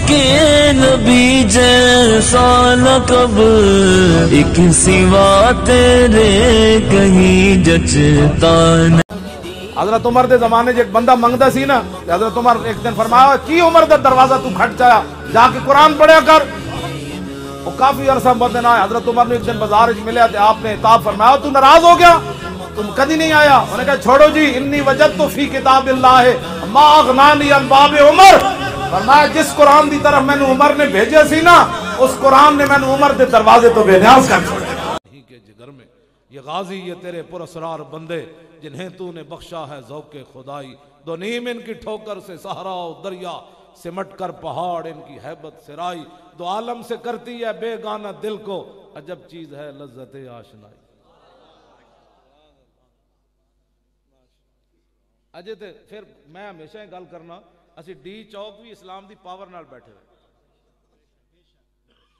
کے نبی جیسا لقب ایک سوا تیرے کہیں جچتا نہیں۔ حضرت عمر دے زمانے جو ایک بندہ منگدا سی نا، حضرت عمر ایک دن فرمایا کی عمر دا دروازہ تو کھٹ جایا، جا کے قرآن پڑھیا کر۔ وہ کافی عرصہ بعد نہ آیا، حضرت عمر نے ایک دن بازار وچ ملیا تے آپ نے عتاب فرمایا تو ناراض ہو گیا، تم کدی نہیں آیا؟ انہوں نے کہا چھوڑو جی، انی وجدت فی کتاب اللہ ما اغنانی عن باب عمر، فرمایا جس قرآن دی طرف میں نے عمر نے بھیجے سی نا، اس قرآن نے میں نے عمر دے دروازے تو بے نیاز کر چھوڑا۔ ہی کے جگر میں یہ غازی یہ تیرے پراسرار بندے جنہیں تو نے بخشا ہے ذوق خدائی، دو نیم ان کی ٹھوکر سے صحرا و دریا، سمٹ کر پہاڑ ان کی ہیبت سرائی، دو عالم سے کرتی ہے بے گانا دل کو، عجب چیز ہے لذت آشنائی۔ اجے تے پھر میں ہمیشہ گل کرنا، اسی ڈی چوک بھی اسلام دی پاور نال بیٹھے ہوئے،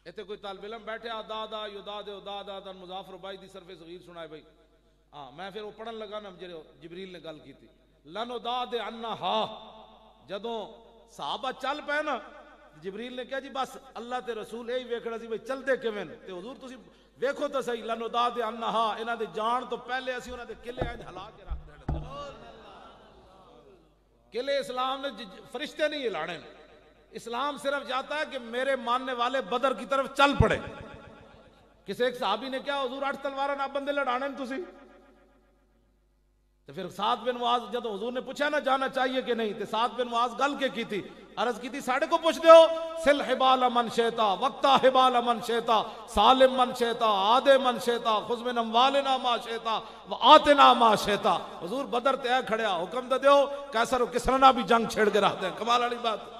ایتھے کوئی طالب علم بیٹھے دادا یداد اداد مظافر بائی دی صرف صغیر سنائے بھائی، میں پھر وہ پڑھن لگا نا جبریل نے گل کی تھی لن داد انہا، جدوں صحابہ چل پے نا جبریل نے کہا جی بس اللہ تے رسول یہی ویکھنا سی بھائی چلدے کیویں تے حضور تسی ویکھو تو صحیح، لن داد انہا انہاں دے جان تو پہلے اسی انہاں دے قلعے ہلا کے رکھ دینے، قلعے اسلام نے فرشتے نہیں ہلانے، اسلام صرف جاتا ہے کہ میرے ماننے والے بدر کی طرف چل پڑے۔ کسی ایک صحابی نے کہا حضور 8 تلوار نہ بندے لڑانے تسی، تو پھر سعد بن معاذ جب حضور نے پوچھا نہ جانا چاہیے کہ نہیں، تو سعد بن معاذ گل کے کی تھی، عرض کی تھی ساڑھے کو پوچھ دیو سل حبال من شیطا وقتا حبال من شیطا سالم من شیطا عادے من شیطا خذ من اموالنا ما شیطا وآتنا ما شیطا۔ حضور بدر تے کھڑیا حکم دے دیو کیسر و کسرنا بھی جنگ چھیڑ کے رکھ دیں، کمال والی بات۔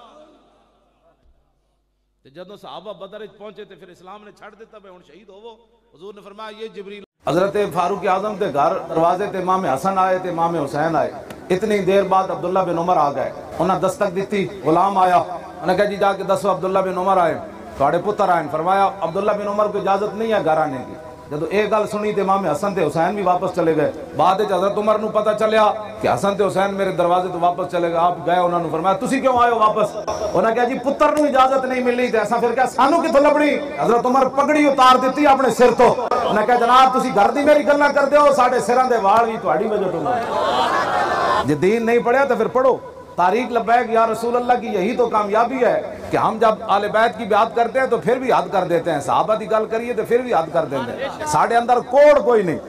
جدوں صحابہ بدر پہنچے تو پھر اسلام نے چھڑ دیتا بھائی ہن شہید ہوو، حضور نے فرمایا یہ جبریل۔ حضرت فاروق اعظم کے گھر دروازے تے امام حسن آئے تے امام حسین آئے، اتنی دیر بعد عبداللہ بن عمر آ گئے، انہاں دستک دیتی، غلام آیا، انہوں نے کہا جی جا کے دسو عبداللہ بن عمر آئے، تھوڑے پتر آئے، فرمایا عبداللہ بن عمر کو اجازت نہیں ہے گھر آنے کی۔ جب ایک گل سنی تو امام حسن تے حسین بھی واپس چلے گئے، بعد حضرت عمر نو پتہ چلیا کہ حسن تے حسین میرے دروازے تو واپس چلے گئے، آپ گئے انہوں نے فرمایا تسی کیوں آئے ہو واپس؟ انہوں نے کہا جی پتر نو اجازت نہیں ملی تے ایسا پھر کیا سانو کتھوں لبنی؟ حضرت عمر پگڑی اتار دیتی اپنے سر تو، انہوں نے کہا جناب تسی گھر دی میری گلاں کردے ہو، ساڈے سراں دے وال بھی تہاڈی وجہ تو جے دین نہیں پڑھیا تو پھر پڑھو۔ تاریخ لبیک یا رسول اللہ کی یہی تو کامیابی ہے کہ ہم جب آل بیت کی بیعت کرتے ہیں تو پھر بھی حد کر دیتے ہیں، صحابہ دی گل کریے تو پھر بھی حد کر دیتے ہیں، ساڑھے اندر کوڑ کوئی نہیں۔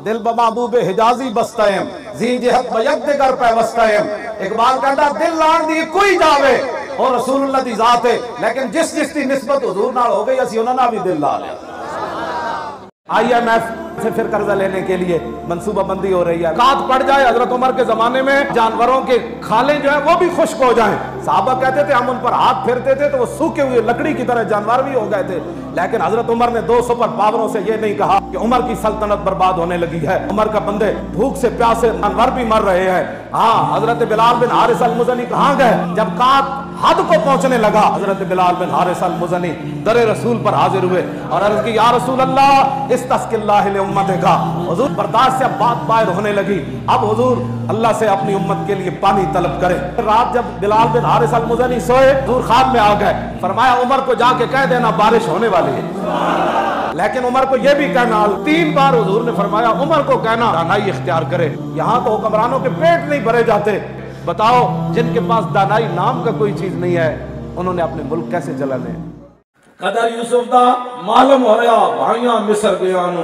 دل بمحبوب حجازی بستائم زی جہت بیک دگر پہ وستائم، اقبال کہتا دل لان دی کوئی جاوے اور رسول اللہ دی ذات ہے، لیکن جس دی نسبت حضور نال ہو گئی اسی انہوں نے بھی دل لا لیا۔ IMF سے پھر قرضہ لینے کے لیے منصوبہ بندی ہو رہی ہے، کات پڑ جائے، حضرت عمر کے زمانے میں جانوروں کے کھالیں جو ہیں وہ بھی خشک ہو جائیں، صحابہ کہتے تھے ہم ان پر ہاتھ پھیرتے تھے تو وہ سوکھے ہوئے لکڑی کی طرح جانور بھی ہو گئے تھے، لیکن حضرت عمر نے 2 سپر پاوروں سے یہ نہیں کہا کہ عمر کی سلطنت برباد ہونے لگی ہے، عمر کا بندے بھوک سے پیاسے جانور بھی مر رہے ہیں۔ ہاں حضرت بلال بن حارث المزنی کہاں گئے؟ جب کات حد کو پہنچنے لگا حضرت بلال بن حارث المزنی در رسول پر حاضر ہوئے اور عرض کی یا رسول اللہ استسق اللہ لامتک، حضور برداشت سے اب بات باہر ہونے لگی، اب حضور اللہ سے اپنی امت کے لیے پانی طلب کریں۔ رات جب بلال بن حارث المزنی سوئے حضور خواب میں آ گئے، فرمایا عمر کو جا کے کہہ دینا بارش ہونے والی ہے، لیکن عمر کو یہ بھی کہنا، 3 بار حضور نے فرمایا عمر کو کہنا دانائی اختیار کرے، یہاں تو حکمرانوں کے پیٹ نہیں بھرے جاتے، بتاؤ جن کے پاس دانائی نام کا کوئی چیز نہیں ہے انہوں نے اپنے ملک کیسے چلانے؟ قدر یوسف دا معلوم ہویا بھائیاں مصر گیا نو،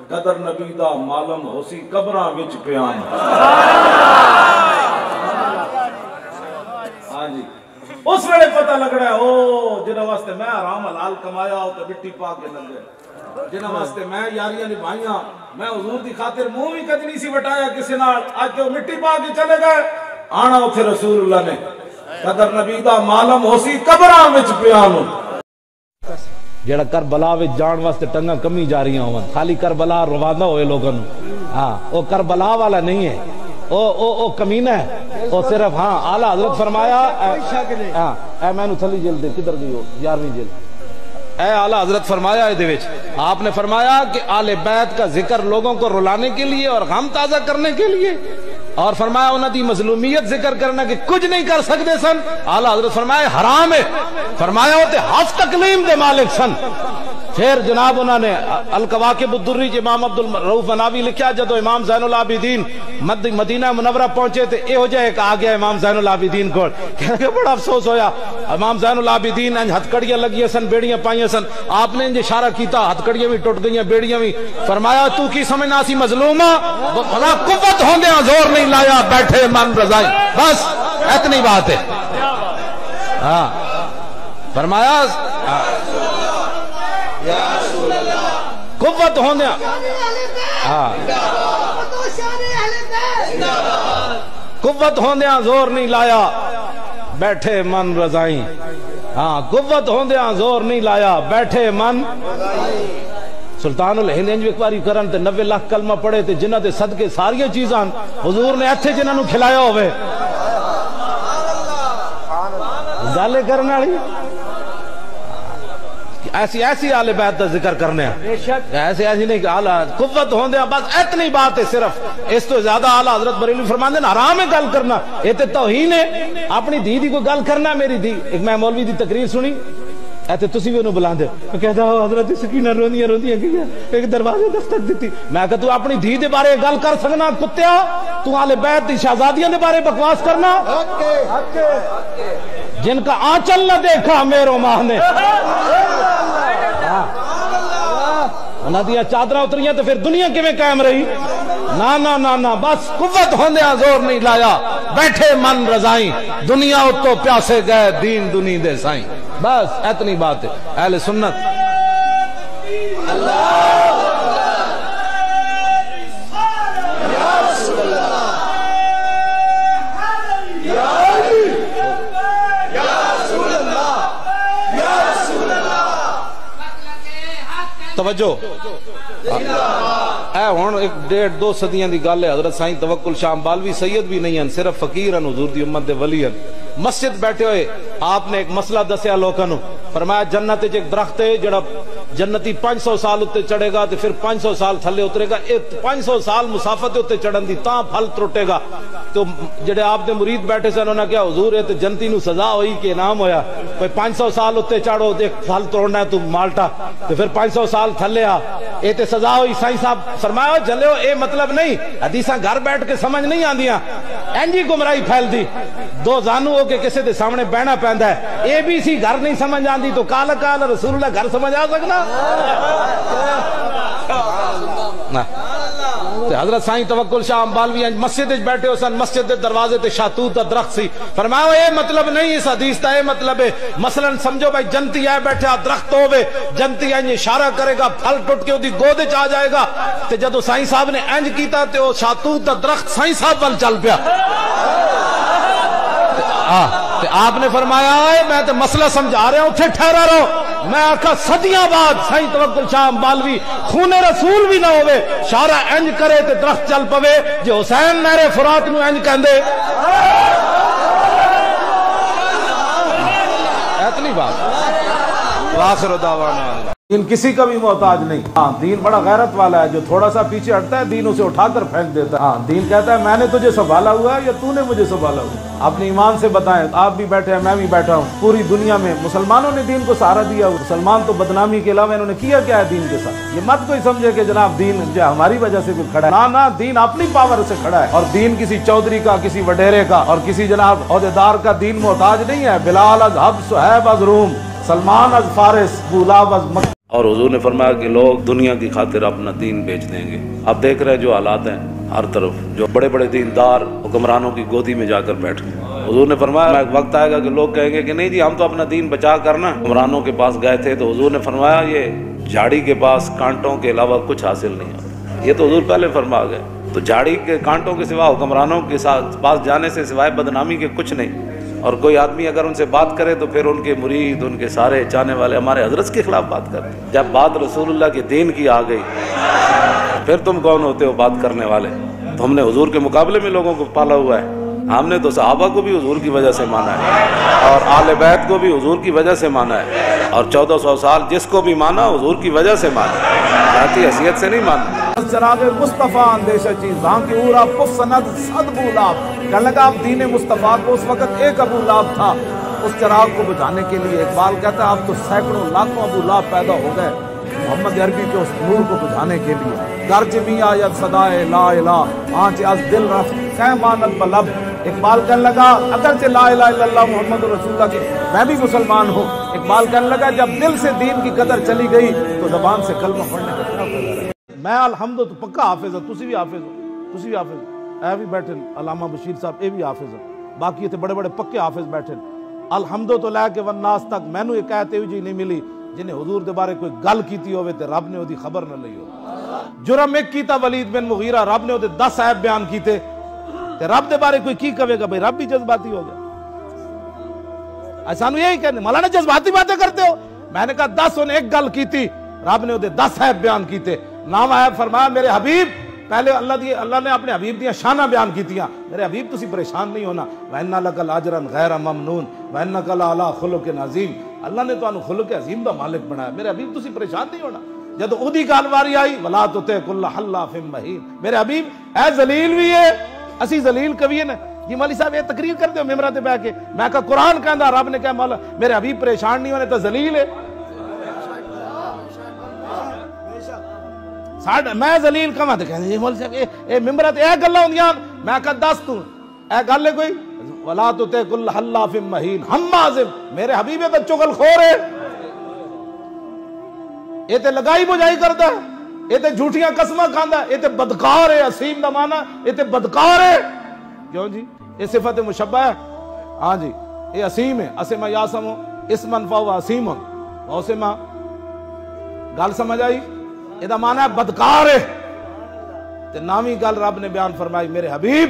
قدر نبی دا معلوم ہوسی قبراں وچ پیان۔ ہاں جی اس ویلے پتہ لگ رہا ہے او جنہاں واسطے میں حرام حلال کمایا ہو تو مٹی پا کے لگ گئے، جنہاں واسطے میں یاریاں نبھائیاں، میں حضور دی خاطر منہ بھی کدی نہیں سی وٹایا کسی نال، اج جو مٹی پا کے چلے گئے، آنا اتھے رسول اللہ نے قدر نبی دا معلوم ہوسی قبراں وچ پیانو۔ جڑا کربلا وچ جان واسطے ٹنگاں کمی جا رہی ہوں، خالی کربلا روانہ ہوئے لوگوں، ہاں وہ کربلا والا نہیں ہے، او کمینہ ہے، وہ صرف ہاں اعلیٰ حضرت فرمایا اے میں نو تھلی جلد دے کدھر گئی ہو 11ویں جلد، اے اعلیٰ حضرت فرمایا ہے دے وچ آپ نے فرمایا کہ آل بیت کا ذکر لوگوں کو رلانے کے لیے اور غم تازہ کرنے کے لیے، اور فرمایا انہوں دی مظلومیت ذکر کرنا کہ کچھ نہیں کر سکتے سن. اعلیٰ حضرت فرمایا حرام ہے. فرمایا ہوتے ہف تکلیم دے مالک سن. پھر جناب انہوں نے القواقب الدری امام عبد الرؤف مناوی لکھا جدو امام زین العابدین مدینہ منورہ پہنچے تھے یہ ہو جائے ایک آ گیا امام زین العابدین کو کہ بڑا افسوس ہویا. امام زین العابدین ہتھکڑیاں لگی سن بیڑیاں پائیاں سن. آپ نے اشارہ کیتا ہتھکڑیاں بھی ٹوٹ گئیاں بیڑیاں بھی. فرمایا تو کی سمجھنا سی مظلومہ بھلا قوت ہوندیاں زور نہیں لایا بیٹھے من رضائی. بس اتنی بات ہے. ہاں فرمایا قوت ہوندیا قوت ہوندیا زور نہیں لایا بیٹھے من رضائیں. ہاں قوت ہوندیا زور نہیں لایا بیٹھے من. سلطان الہند انج ایک باری کرن تے 90 لاکھ کلمہ پڑھے تے جنہاں دے صدقے ساریاں چیزاں حضور نے ایتھے جنہاں نو کھلایا ہوئے. گالے کرنے والی ایسی ایسی آل بیت دا ذکر کرنے ہیں ایسی نہیں کہ آلہ قوت ہوندے ہیں. بس اتنی بات ہے صرف. اس تو زیادہ آلہ حضرت بریلوی فرماندے ہیں حرام ہے گل کرنا. یہ تے توہین ہے. اپنی دھی دی کوئی گل کرنا. میری دھی ایک میں مولوی دی تقریر سنی ایتے تسی بھی انہوں بلاندے کہتا حضرت سکینہ روندیاں ایک دروازے دستک دیتی. میں کہتا تو اپنی دھی دے بارے گل کر سکنا کتیا. تو آل بیت دی شہزادیاں دے بارے بکواس کرنا جن کا آنچل نہ دیکھا میرو ماہ نے انہاں دیاں چادراں اتریاں تو پھر دنیا کیویں قائم رہی. نا بس قوت ہوندیاں زور نہیں لایا بیٹھے من رضائیں. دنیا اتو پیاسے گئے دین دنی دے سائیں. بس اتنی بات ہے. اہل سنت توجہ اے ہون ایک 1.5-2 صدیاں دی گل ہے. حضرت سائیں توکل شاہ امبالوی سید بھی نہیں ہیں صرف فقیر ہیں حضور دی امت دے ولی ہیں. مسجد بیٹھے ہوئے آپ نے ایک مسئلہ دسیا لوکاں نو. فرمایا جنت وچ ایک درخت ہے جڑا جنتی 500 سال اتے چڑھے گا تو پھر 500 سال تھلے اترے گا. 500 سال مسافت اتے چڑھن دی تاں پھل ٹوٹے گا. تو جڑے آپ دے مرید بیٹھے سن انہاں کیا حضور ہے تے جنتی نو سزا ہوئی کہ انعام ہویا. کوئی 500 سال اتے چڑھو تے پھل توڑنا ہے تو مالٹا تو پھر 500 سال تھلے آ اے تے سزا ہوئی. سائیں صاحب فرمایا جلو اے مطلب نہیں حدیثاں گھر بیٹھ کے سمجھ نہیں آندیاں. انجی گمراہی پھیل دی. 2 زانو ہو کے کسے دے سامنے بہنا پیندا ہے. اے بی سی گھر نہیں سمجھ آندی تو کال رسول اللہ گھر سمجھ آ سکنا. حضرت سائیں توکل شاہ امبالوی مسجد بیٹھے ہو سن. مسجد دے دروازے تے شاتوت دا درخت سی. فرمایا اے مطلب نہیں اس حدیث دا. اے مطلب ہے مثلا سمجھو بھائی جنتی ہے بیٹھا درخت ہوے جنتی انج اشارہ کرے گا پھل ٹوٹ کے اودی گود وچ آ جائے گا. تے جدو سائیں صاحب نے انج کیتا تے او شاتوت دا درخت سائیں صاحب ول چل پیا. آپ نے فرمایا میں تو مسئلہ سمجھا رہا ہوں اتھے ٹھہرا رہو. میں آکھا صدیاں بعد سائیں توکل شاہ امبالوی خون رسول بھی نہ ہوئے شارع انج کرے تے درخت چل پوے جو حسین نہر فرات نو انج کہندے. اتنی بات. آخر دعوانا دین کسی کا بھی محتاج نہیں. ہاں دین بڑا غیرت والا ہے. جو تھوڑا سا پیچھے ہٹتا ہے دین اسے اٹھا کر پھینک دیتا ہے. ہاں دین کہتا ہے میں نے تجھے سنبھالا ہوا ہے یا تو نے مجھے سنبھالا ہوا ہے. اپنے ایمان سے بتائیں. آپ بھی بیٹھے ہیں میں بھی بیٹھا ہوں. پوری دنیا میں مسلمانوں نے دین کو سہارا دیا. مسلمان تو بدنامی کے علاوہ انہوں نے کیا کیا ہے دین کے ساتھ. یہ مت کوئی سمجھے کہ جناب دین جو ہماری وجہ سے کوئی کھڑا ہے. نہ دین اپنی پاور سے کھڑا ہے. اور دین کسی چودھری کا کسی وڈیرے کا اور کسی جناب عہدیدار کا دین محتاج نہیں ہے. بلال از حبش صہیب از روم سلمان از فارس بولاب از مکہ. اور حضور نے فرمایا کہ لوگ دنیا کی خاطر اپنا دین بیچ دیں گے. آپ دیکھ رہے ہیں جو حالات ہیں ہر طرف جو بڑے بڑے دیندار حکمرانوں کی گودی میں جا کر بیٹھ گئے. حضور نے فرمایا ایک وقت آئے گا کہ لوگ کہیں گے کہ نہیں جی ہم تو اپنا دین بچا کرنا. حکمرانوں کے پاس گئے تھے تو حضور نے فرمایا یہ جھاڑی کے پاس کانٹوں کے علاوہ کچھ حاصل نہیں ہوتا. یہ تو حضور پہلے فرما گئے. تو جھاڑی کے کانٹوں کے سوا حکمرانوں کے ساتھ پاس جانے سے سوائے بدنامی کے کچھ نہیں. اور کوئی آدمی اگر ان سے بات کرے تو پھر ان کے مرید ان کے سارے چاہنے والے ہمارے حضرت کے خلاف بات کرتے. جب بات رسول اللہ کے دین کی آ گئی پھر تم کون ہوتے ہو بات کرنے والے. تو ہم نے حضور کے مقابلے میں لوگوں کو پالا ہوا ہے. ہم نے تو صحابہ کو بھی حضور کی وجہ سے مانا ہے اور آل بیت کو بھی حضور کی وجہ سے مانا ہے. اور 1400 سال جس کو بھی مانا حضور کی وجہ سے مانا ہے. ذاتی حیثیت سے نہیں مانا. چراغ مصطفیٰ اندیشہ چیز ہاں کی اورا پف سند صد بولاب. کہنے لگا اب دین مصطفیٰ کو اس وقت ایک ابو لہب تھا. اس چراغ کو بجھانے کے لیے اقبال کہتا ہے اب تو سینکڑوں لاکھوں ابو لہب پیدا ہو گئے محمد عربی کے اس نور کو بجھانے کے لیے. گرج می آید صدائے لا الہ آنچ از دل رفت خہ ماند بلب. اقبال کہنے لگا اگرچہ لا الہ الا اللہ محمد رسول اللہ کے میں بھی مسلمان ہوں. اقبال کہنے لگا جب دل سے دین کی قدر چلی گئی تو زبان سے کلمہ پڑھنے کا کیا فائدہ رہا. میں الحمد تو پکا حافظ ہوں, تسی بھی حافظ ہو, تسی بھی حافظ ہو, اے بھی بیٹھے علامہ بشیر صاحب اے بھی حافظ ہو, باقی تے بڑے بڑے پکے حافظ بیٹھے. الحمد تو لے کے والناس تک مینوں ایک ایت جی نہیں ملی جنہیں حضور دے بارے کوئی گل کیتی ہوئے تے رب نے وہ دی خبر نہ لئی ہو. جرم ایک کیتا ولید بن مغیرہ, رب نے وہ دے 10 عیب بیان کیتے تے رب دے بارے کوئی کی کہے گا بھئی رب بھی جذباتی ہو گیا. ایسا یہی کہنے مولانا جذباتی باتیں کرتے ہو. میں نے کہا 10 انہیں ایک گل کیتی, رب نے وہ دے 10 عیب بیان کیتے. نام عیب فرمایا میرے حبیب, پہلے اللہ نے اپنے حبیب دیا شانہ بیان کیتیاں. میرے حبیب تسی پریشان نہیں ہونا. وَإِنَّ لَكَ لَأَجْرًا غَيْرَ مَمْنُونَ وَإِنَّكَ لَعَلَىٰ خُلُقٍ عَظِيمٍ. اللہ نے تو انہوں خلق عظیم دا مالک بنایا. میرے حبیب تسی پریشان نہیں ہونا. جب اودی گالواری آئی وَلَا تُطِعْ كُلَّ حَلَّافٍ مَّهِينٍ. میرے حبیب اے ذلیل بھی ہے, اسی ذلیل کبھی ہے نا. یہ مولوی صاحب یہ تقریر کرتے ہو ممبر تے بیٹھ کے. میں کہا قرآن کہندا رب نے کہا مولا میرے حبیب پریشان نہیں ہونے تو ذلیل ہے. میں ذلیل کہاں تے کہندے مولوی صاحب اے ممبر تے اے گلاں ہوندیاں. میں کہا دس تو اے گل ہے کوئی ولا تُطِعْ كُلَّ حَلَّافٍ مَّهِينٍ حماز. میرے حبیب تے چغل خور ہے, یہ تے لگائی بجائی کرتا ہے, یہ تے جھوٹیاں قسماں کھاندا ہے, یہ تے بدکار ہے. اسیم دا معنی یہ تے بدکار ہے. کیوں جی یہ صفت مشبہ ہے. ہاں جی یہ اسیم ہے. اسما یاسم اسمن فہو اسیم اسما گل سمجھ آئی. یہ دا معنی ہے بدکار ہے. تے نامی گل رب نے بیان فرمائی میرے حبیب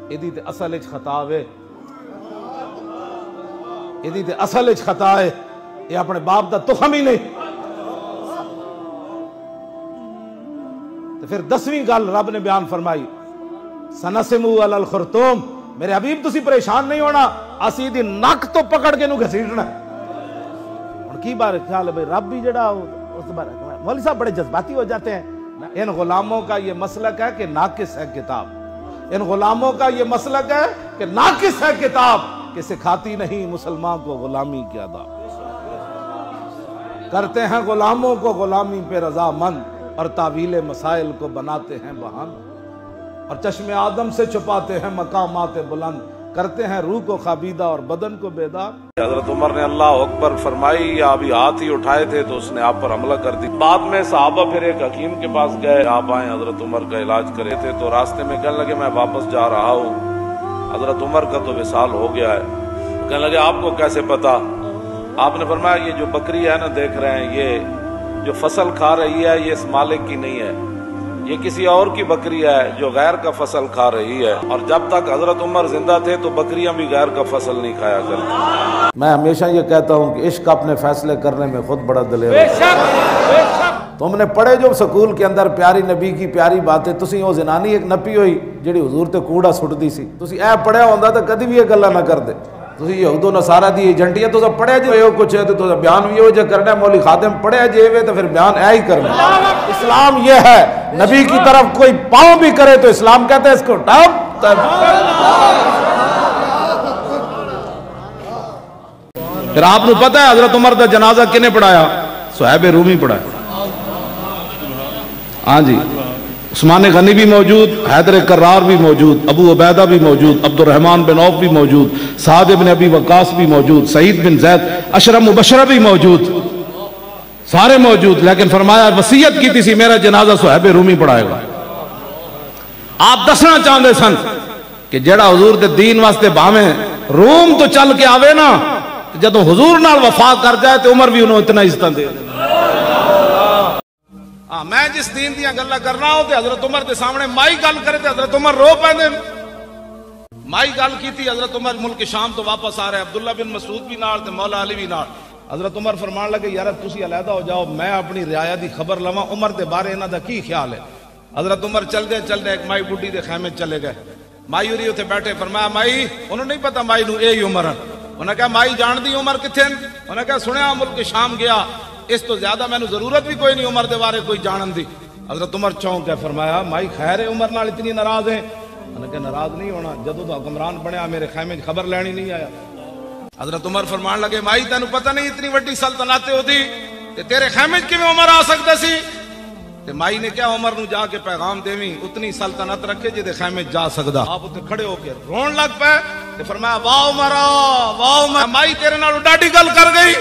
ایدی تے اصل اچ خطا ہے, ایدی تے اصل اچ خطا ہے. یہ اپنے باپ دا تخم ہی نہیں. تو پھر 10ویں گل رب نے بیان فرمائی سنسمو علی الخرطوم. میرے حبیب تسی پریشان نہیں ہونا, اسی دی نک تو پکڑ کے نو گھسیٹنا. اور کی بار خیال ہے بھئی رب بھی جڑا اس بار مولوی صاحب بڑے جذباتی ہو جاتے ہیں. ان غلاموں کا یہ مسلک ہے کہ ناقص ہے کتاب. ان غلاموں کا یہ مسلک ہے کہ ناقص ہے کتاب کہ سکھاتی نہیں مسلمان کو غلامی کی آداب. کرتے ہیں غلاموں کو غلامی پہ رضامند اور تعویل مسائل کو بناتے ہیں بہانہ اور چشم آدم سے چھپاتے ہیں مقامات بلند. کرتے ہیں روح کو خابیدہ اور بدن کو بیدار. حضرت عمر نے اللہ اکبر فرمائی یا ابھی ہاتھ ہی اٹھائے تھے تو اس نے آپ پر حملہ کر دی. بعد میں صحابہ پھر ایک حکیم کے پاس گئے, آپ آئیں حضرت عمر کا علاج کرے تھے. تو راستے میں کہنے لگے میں واپس جا رہا ہوں, حضرت عمر کا تو وصال ہو گیا ہے. کہنے لگے آپ کو کیسے پتا؟ آپ نے فرمایا یہ جو بکری ہے نا دیکھ رہے ہیں, یہ جو فصل کھا رہی ہے یہ اس مالک کی نہیں ہے, یہ کسی اور کی بکری ہے جو غیر کا فصل کھا رہی ہے. اور جب تک حضرت عمر زندہ تھے تو بکریاں بھی غیر کا فصل نہیں کھایا کرتی. میں ہمیشہ یہ کہتا ہوں کہ عشق اپنے فیصلے کرنے میں خود بڑا دلیر ہے. تم نے پڑھے جو سکول کے اندر پیاری نبی کی پیاری باتیں, تسی وہ زنانی ایک نپی ہوئی جڑی حضور تے کوڑا سٹ دی سی. تسی اے پڑھیا ہوندا تو کدی بھی یہ گلاں نہ کردے. تسی یہود و نصارہ دی ایجنٹیاں تو پڑھیا جو ہے کچھ ہے تو بیان بھی ہو جو کرنا ہے. مولوی خادم پڑھیا جے ہوئے تو پھر بیان اے ہی کرنا. اسلام یہ ہے نبی کی طرف کوئی پاؤں بھی کرے تو اسلام کہتا ہے اس کو ٹاپ. پھر آپ نے پتہ ہے حضرت عمر دا جنازہ کنے پڑھایا؟ صہیب رومی پڑھایا. ہاں جی عثمان غنی بھی موجود, حیدر کرار بھی موجود, ابو عبیدہ بھی موجود, عبد الرحمن بن عوف بھی موجود, سعد بن ابی وقاص بھی موجود, سعید بن زید عشرہ مبشرہ بھی موجود, سارے موجود. لیکن فرمایا وصیت کی تھی میرا جنازہ صہیب رومی پڑھائے گا. آپ دسنا چاہتے سن کہ جڑا حضور دے دین واسطے بھاویں روم تو چل کے آوے نا, جدو حضور نال وفا کر جائے تو عمر بھی انہوں اتنا عزت دے. میں جس دین دیا گلہ کرنا ہوں تے حضرت عمر دے سامنے مائی گل کرے تے حضرت عمر رو پہنے. مائی گل کی تھی حضرت عمر ملک شام تو واپس آ رہے, عبداللہ بن مسعود بھی نال تے مولا علی بھی نال. حضرت عمر فرمان لگے یار تسی علیحدہ ہو جاؤ, میں اپنی رعایا دی خبر لواں عمر دے بارے انہاں دا کی خیال ہے. حضرت عمر چل دے ایک مائی بڈھی دے خیمے چلے گئے. مائی ہوری اتنے بیٹھے, فرمایا مائی, انہوں نہیں پتا مائی نو اے ہی عمر ہے. انہوں نے کہا مائی جان دی عمر کتھے؟ انہوں نے کہا سنیا ملک شام گیا, اس تو زیادہ میں نے ضرورت بھی کوئی نہیں عمر دے بارے کوئی جانن دی. حضرت عمر چونک کے فرمایا مائی خیر ہے عمر نال اتنی ناراض ہیں؟ انہوں نے کہا ناراض نہیں ہونا، جدوں تو حکمران بنیا میرے خیمے خبر لینی نہیں آیا۔ حضرت عمر فرمان لگے مائی تینوں پتہ نہیں اتنی وڈی سلطنت ہوتی تے تیرے خیمے کیویں عمر آ سکدا سی؟ تے مائی نے کیا عمر نو جا کے پیغام دیویں اتنی سلطنت رکھے جے خیمے جا سکدا۔ آپ تے کھڑے ہو کے رون لگ پے تے فرمایا واہ عمر واہ عمر، مائی تیرے نال ڈاڈی گل کر گئی۔